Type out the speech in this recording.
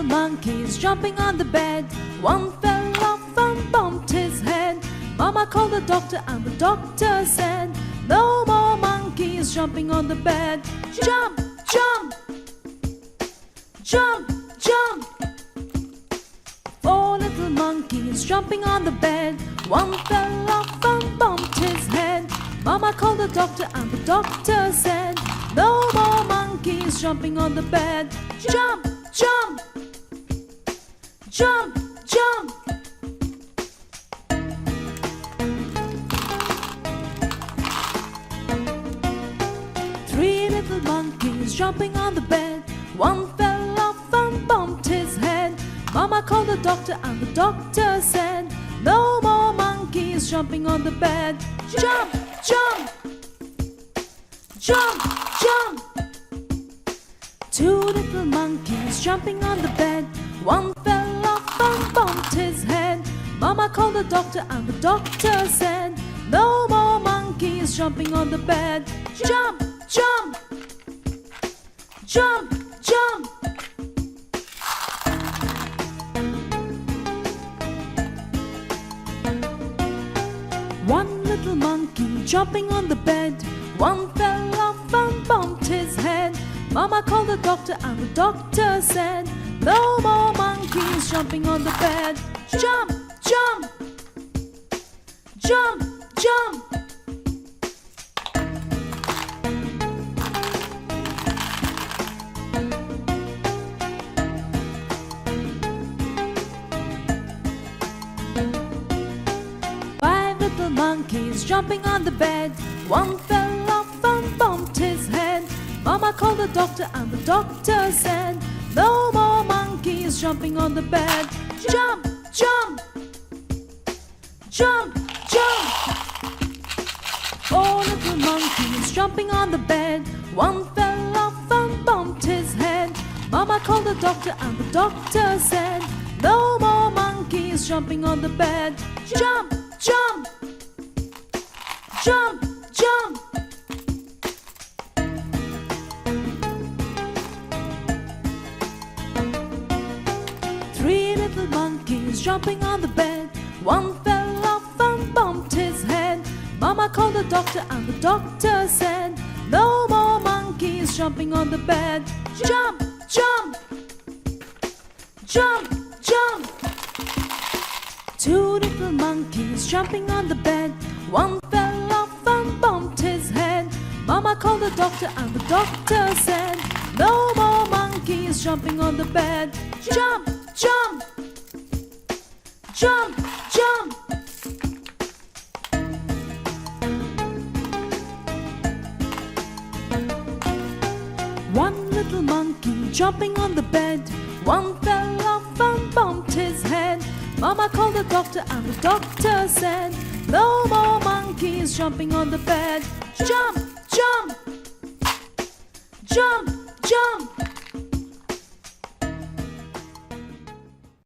monkeys jumping on the bed. One fell off and bumped his head. Mama called the doctor and the doctor said, no more monkeys jumping on the bed. Jump, jump, jump, jump. Four little monkeys jumping on the bed. One fell off and bumped his head. Mama called the doctor and the doctor said, no more monkeys jumping on the bed. Jump, jump, jump, jump. Three little monkeys jumping on the bed. One fell off and bumped his head. Mama called the doctor and the doctor said, no more monkeys jumping on the bed. Jump, jump, jump, jump. Two little monkeys jumping on the bed. One fell off and bumped his head. Mama called the doctor and the doctor said, no more monkeys jumping on the bed. Jump, jump, jump, jump. One little monkey jumping on the bed. One fell off and bumped his head. Mama called the doctor and the doctor said, no more monkeys jumping on the bed. Jump, jump, jump, jump. Five little monkeys jumping on the bed. One fell off and bumped his head. Mama called the doctor and the doctor said, no more monkeys jumping on the bed. Jump, jump, jump, jump. Four little monkeys jumping on the bed. One fell off and bumped his head. Mama called the doctor and the doctor said, no more monkeys jumping on the bed. Jump, jump, jump, jump. Three little monkeys jumping on the bed. One fell off and bumped his head. Mama called the doctor and the doctor said, no more monkeys jumping on the bed. Jump, jump, jump, jump. Two little monkeys jumping on the bed. One fell off and bumped his head. Mama called the doctor and the doctor said, no more monkeys jumping on the bed. Jump, jump, jump, jump. One little monkey jumping on the bed. One fell off and bumped his head. Mama called the doctor and the doctor said, no more monkeys jumping on the bed. Jump, jump, jump, jump.